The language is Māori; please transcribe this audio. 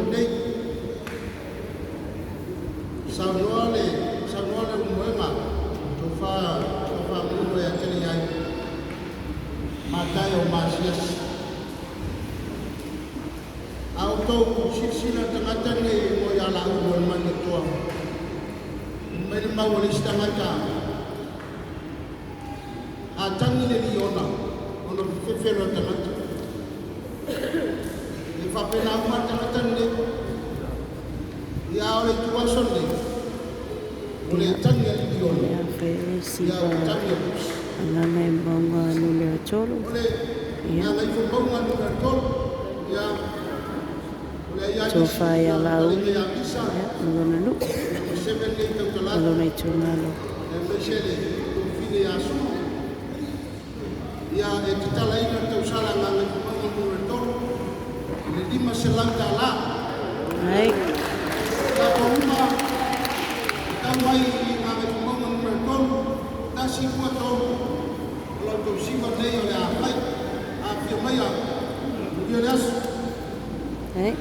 nei saunoale umuenga tofa mungu ya tele yai matai o masias auto sila tangata ni mo ya la uwan man ito may mawalis tangata atang ni liona ono fefelo tangata fa pena uma tangata ni ya ole tua sonde ole tanga liona ya fesi ana na mbonga nule cholo ya na mbonga nule cholo ya sofa ya lau ya ngona lu alo na chunalo ya e tala ina te usala ngana mbonga nule cholo le lima selanga la ai ta uma tamai ngana mbonga nule cholo nasi kuato lo to sima nei ole a mai a firmaya Dios ai